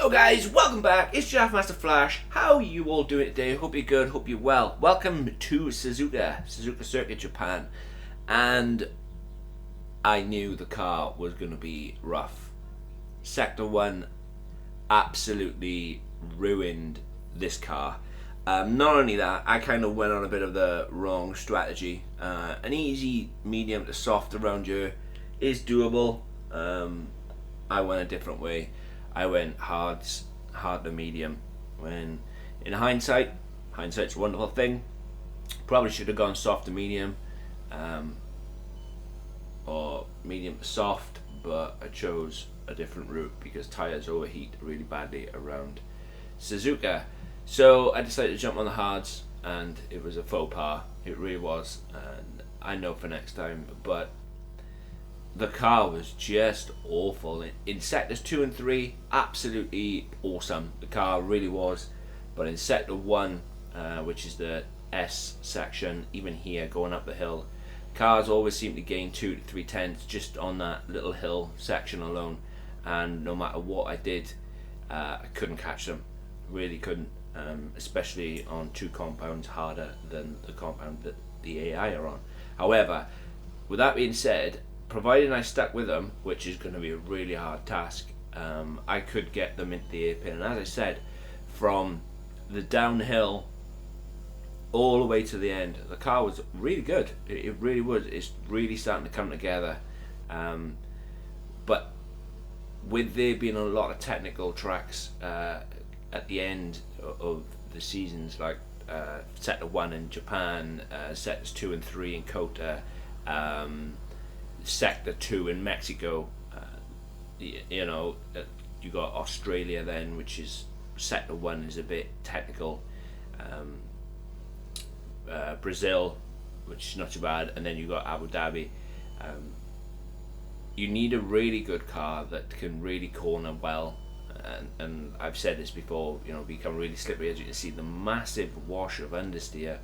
Yo guys, welcome back. It's Giraffe Master Flash. How are you all doing today? Hope you're good, hope you're well. Welcome to Suzuka Circuit, Japan. And I knew the car was going to be rough. Sector 1 absolutely ruined this car. Not only that, I kind of went on a bit of the wrong strategy. An easy medium to soft around here is doable. I went a different way. I went hard to medium, when in hindsight's a wonderful thing. Probably should have gone soft to medium, or medium to soft, but I chose a different route because tyres overheat really badly around Suzuka. So I decided to jump on the hards, and it was a faux pas. It really was, and I know for next time. But the car was just awful. In sectors 2 and 3, absolutely awesome. The car really was. But in sector 1, which is the S section, even here going up the hill, cars always seem to gain 2 to 3 tenths just on that little hill section alone. And no matter what I did, I couldn't catch them. Really couldn't. Especially on 2 compounds harder than the compound that the AI are on. However, with that being said, providing I stuck with them, which is going to be a really hard task, I could get them into the airpin. And as I said, from the downhill all the way to the end, the car was really good. It really was. It's really starting to come together. But with there being a lot of technical tracks at the end of the seasons, like Sector 1 in Japan, Sectors 2 and 3 in Kota, Sector 2 in Mexico, you got Australia then, which is Sector 1 is a bit technical, Brazil, which is not too bad, and then you got Abu Dhabi. You need a really good car that can really corner well, and I've said this before, become really slippery. As you can see, the massive wash of understeer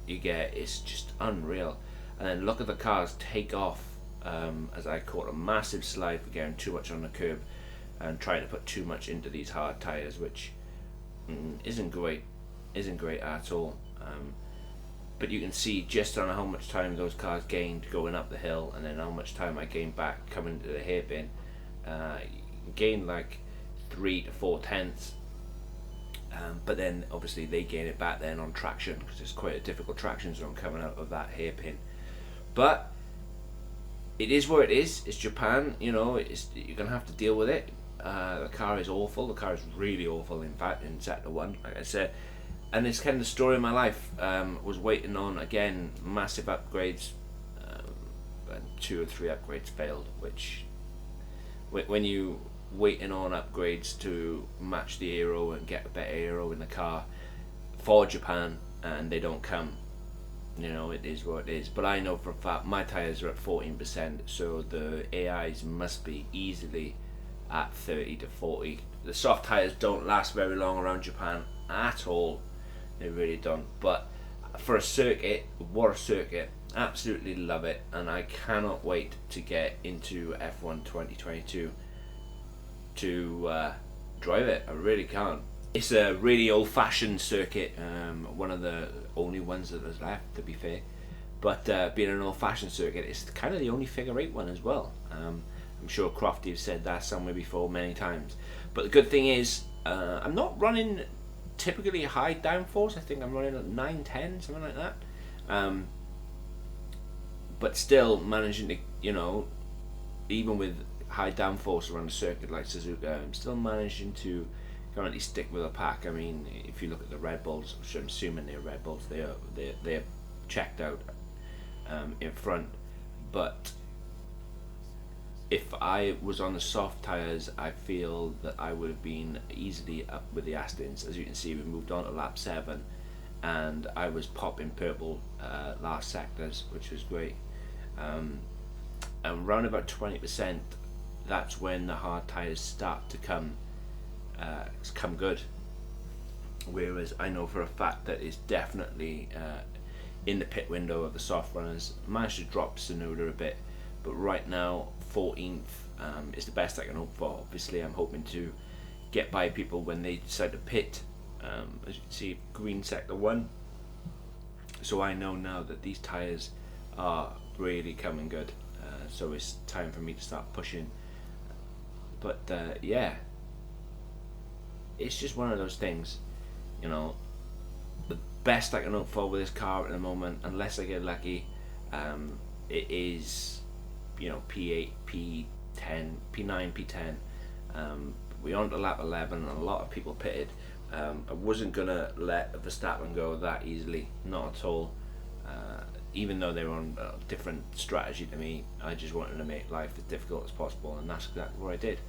you get is just unreal. And then look at the cars take off, as I caught a massive slide for getting too much on the curb and trying to put too much into these hard tyres, which isn't great at all. But you can see just on how much time those cars gained going up the hill, and then how much time I gained back coming to the hairpin. Gained like 3 to 4 tenths, but then obviously they gain it back then on traction, because it's quite a difficult traction zone coming out of that hairpin. But it is what it is. It's Japan, you're gonna have to deal with it. The car is awful. The car is really awful, in fact, in Sector 1, like I said. And it's kind of the story of my life. Was waiting on, again, massive upgrades, and 2 or 3 upgrades failed, which, when you waiting on upgrades to match the aero and get a better aero in the car for Japan, and they don't come, it is what it is. But I know for a fact my tyres are at 14%, so the AIs must be easily at 30 to 40. The soft tyres don't last very long around Japan at all. They really don't. But for a circuit, what a circuit. Absolutely love it, and I cannot wait to get into F1 2022 to drive it. I really can't. It's a really old-fashioned circuit, one of the only ones that is left, to be fair. But being an old-fashioned circuit, it's kind of the only figure-8 one as well. I'm sure Crofty has said that somewhere before many times. But the good thing is, I'm not running typically high downforce. I think I'm running at 9, 10, something like that. But still managing to, even with high downforce around a circuit like Suzuka, I'm still managing to currently stick with a pack. I mean, if you look at the Red Bulls, which I'm assuming they're Red Bulls, they're checked out in front. But if I was on the soft tyres, I feel that I would have been easily up with the Astons. As you can see, we moved on to lap 7, and I was popping purple last sectors, which was great. And around about 20%, that's when the hard tyres start to come good. Whereas I know for a fact that it's definitely in the pit window of the soft runners. Managed to drop Tsunoda a bit, but right now 14th is the best I can hope for. Obviously I'm hoping to get by people when they decide to pit. As you can see, green sector 1. So I know now that these tyres are really coming good. So it's time for me to start pushing. But yeah, it's just one of those things, you know. The best I can hope for with this car at the moment, unless I get lucky, it is, you know, P8, P10, P9, P10. We're on to lap 11 and a lot of people pitted. I wasn't gonna let Verstappen go that easily, not at all. Even though they were on a different strategy to me, I just wanted to make life as difficult as possible, and that's exactly what I did.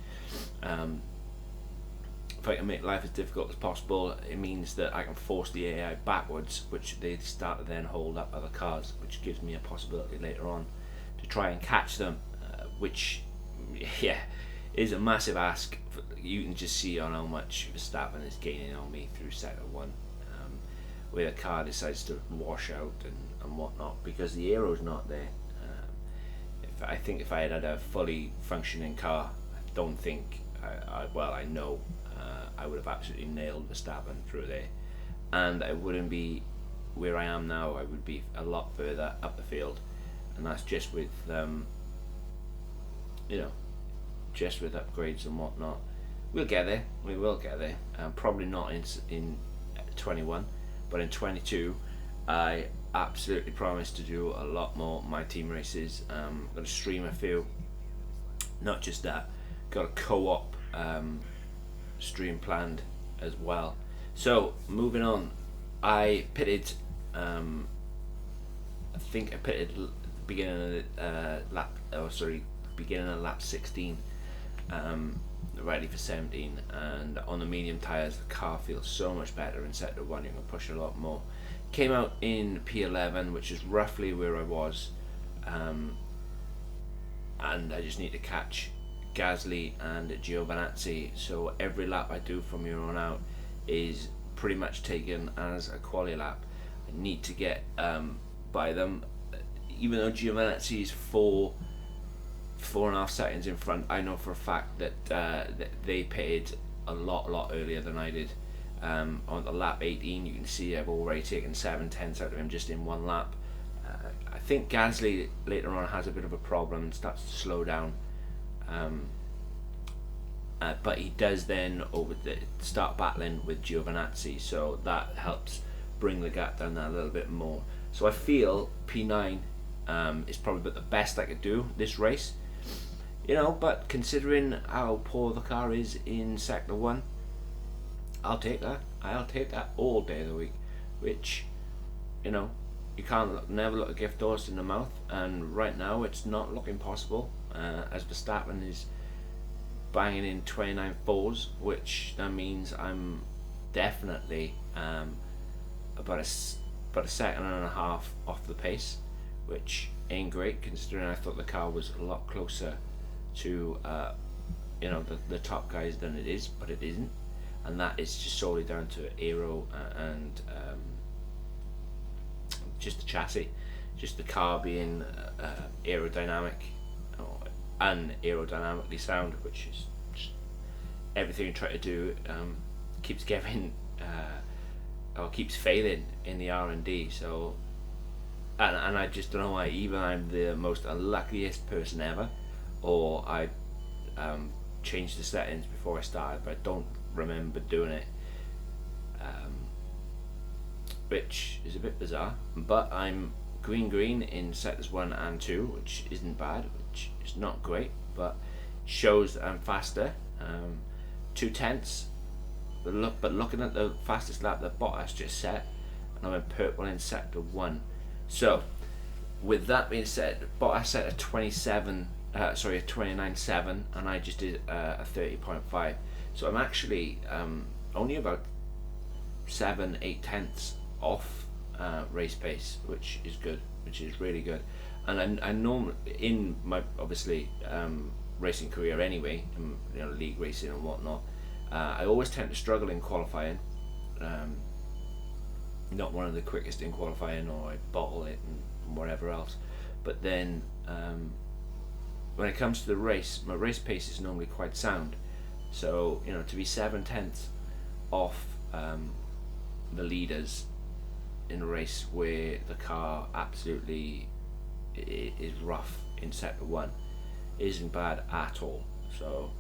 If I can make life as difficult as possible, it means that I can force the AI backwards, which they start to then hold up other cars, which gives me a possibility later on to try and catch them, which, yeah, is a massive ask. You can just see on how much Verstappen is gaining on me through sector 1, where the car decides to wash out and whatnot, because the aero's not there. I think if I had a fully functioning car, I don't think, I know I would have absolutely nailed Verstappen through there, and I wouldn't be where I am now. I would be a lot further up the field, and that's just with you know, just with upgrades and whatnot. We'll get there. We will get there. Probably not in 21, but in 22, I absolutely promise to do a lot more my team races. I'm going to stream a few. Not just that, got a co-op stream planned as well. So moving on, I pitted. I think I pitted at the beginning of beginning of lap 16. Ready for 17, and on the medium tyres the car feels so much better in sector 1. You can push a lot more. Came out in P11, which is roughly where I was, and I just need to catch Gasly and Giovinazzi. So every lap I do from here on out is pretty much taken as a quali lap. I need to get by them, even though Giovinazzi is 4.5 seconds in front. I know for a fact that they pitted a lot earlier than I did. On the lap 18, you can see I've already taken 7/10 out of him just in one lap. I think Gasly later on has a bit of a problem and starts to slow down, but he does then start battling with Giovinazzi, so that helps bring the gap down a little bit more. So I feel P9 is probably about the best I could do this race. You know, but considering how poor the car is in sector 1, I'll take that. I'll take that all day of the week. Which, you know, you can't never look a gift horse in the mouth, and right now it's not looking possible. As Verstappen is banging in 29.4s, which that means I'm definitely about a second and a half off the pace, which ain't great considering I thought the car was a lot closer to you know, the top guys than it is, but it isn't, and that is just solely down to aero and just the chassis, just the car being aerodynamic and aerodynamically sound, which is just everything you try to do keeps getting or keeps failing in the R&D. So and I just don't know why. Either I'm the most unluckiest person ever, or I changed the settings before I started, but I don't remember doing it, which is a bit bizarre. But I'm green in sectors 1 and 2, which isn't bad, which is not great, but shows that I'm faster. 2/10, but looking at the fastest lap that Bottas just set, and I'm in purple in sector 1. So with that being said, Bottas set a 29.7, and I just did a 30.5. So I'm actually only about 7-8 tenths off race pace, which is good, which is really good. And I normally, in my obviously racing career anyway, you know, league racing and whatnot, I always tend to struggle in qualifying. Not one of the quickest in qualifying, or I bottle it and whatever else. But then when it comes to the race, my race pace is normally quite sound, So, you know, to be 7/10 off the leaders in a race where the car absolutely is rough in sector 1 isn't bad at all. So,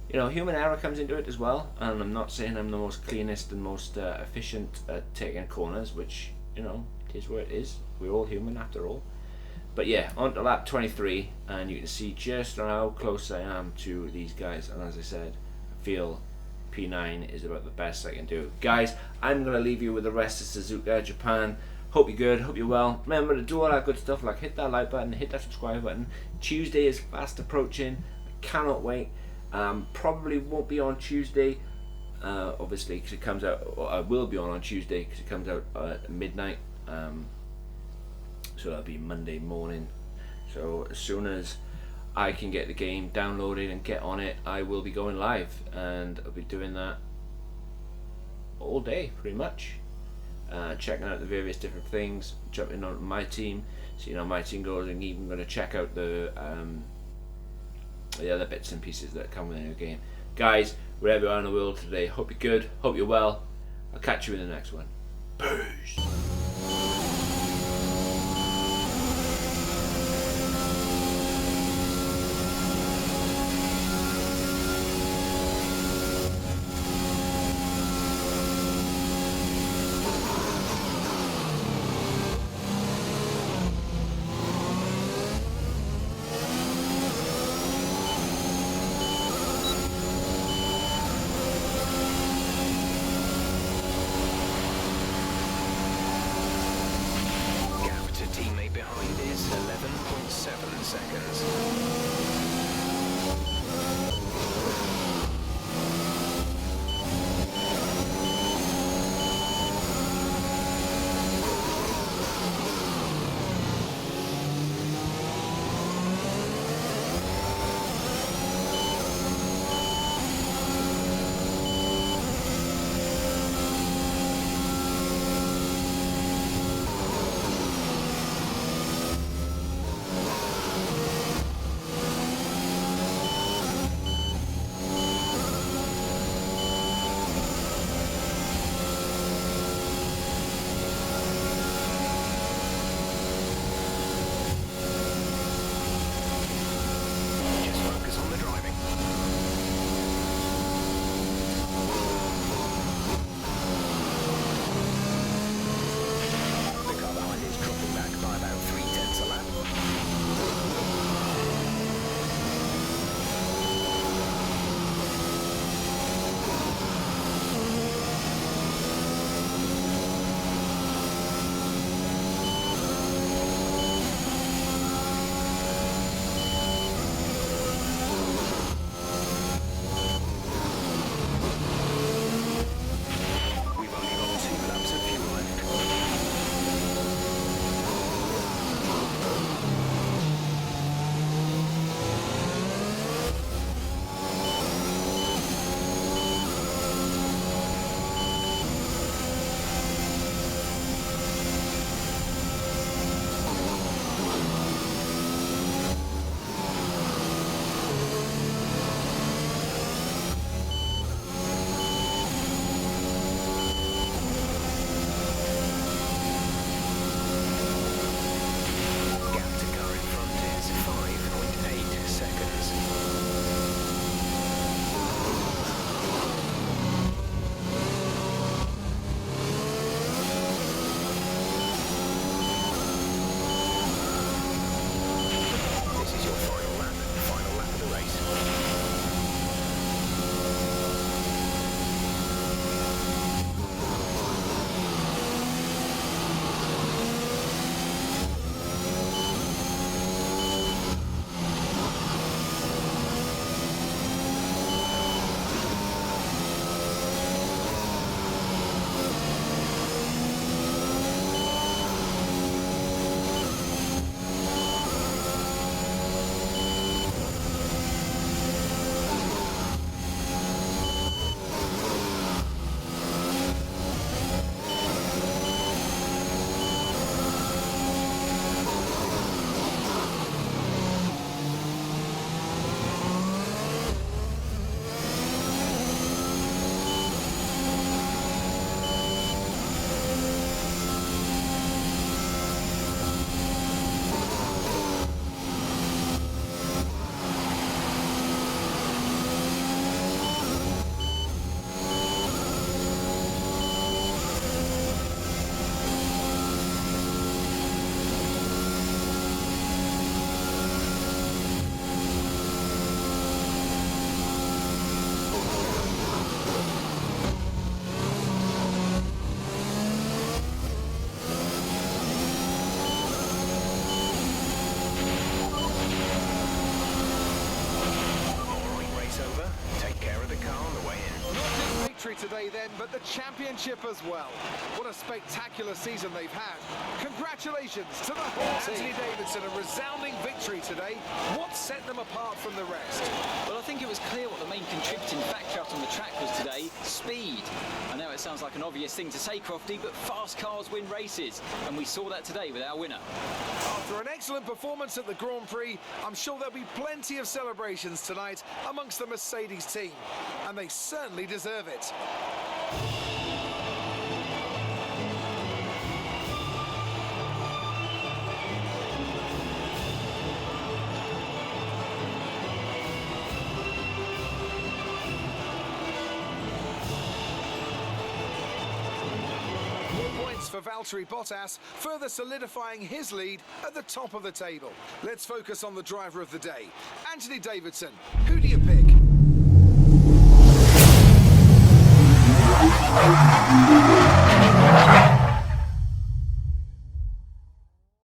you know, human error comes into it as well, and I'm not saying I'm the most cleanest and most efficient at taking corners, which, you know, it is what it is. We're all human after all. But yeah, on to lap 23, and you can see just how close I am to these guys. And as I said, I feel P9 is about the best I can do. Guys, I'm going to leave you with the rest of Suzuka Japan. Hope you're good, hope you're well. Remember to do all that good stuff, like hit that like button, hit that subscribe button. Tuesday is fast approaching. I cannot wait. Probably won't be on Tuesday, obviously, because it comes out, or I will be on Tuesday because it comes out at midnight. So that'll be Monday morning. So as soon as I can get the game downloaded and get on it, I will be going live, and I'll be doing that all day pretty much, checking out the various different things, jumping on my team, seeing how my team goes, and even going to check out the other bits and pieces that come with the new game. Guys, wherever you are in the world today, hope you're good, hope you're well. I'll catch you in the next one. Peace. Behind is 11.7 seconds. take care of the car on the way in. Not just victory today then, but the championship as well. What a spectacular season they've had. Congratulations to the whole team. Anthony Davidson, a resounding victory today. What set them apart from the rest? Well, I think it was clear what the main contributing factor out on the track was today: speed. I know it sounds like an obvious thing to say, Crofty, but fast cars win races, and we saw that today with our winner. After an excellent performance at the Grand Prix, I'm sure there'll be plenty of celebrations tonight amongst the Mercedes team, and they certainly deserve it. For Valtteri Bottas, further solidifying his lead at the top of the table. Let's focus on the driver of the day, Anthony Davidson. Who do you pick?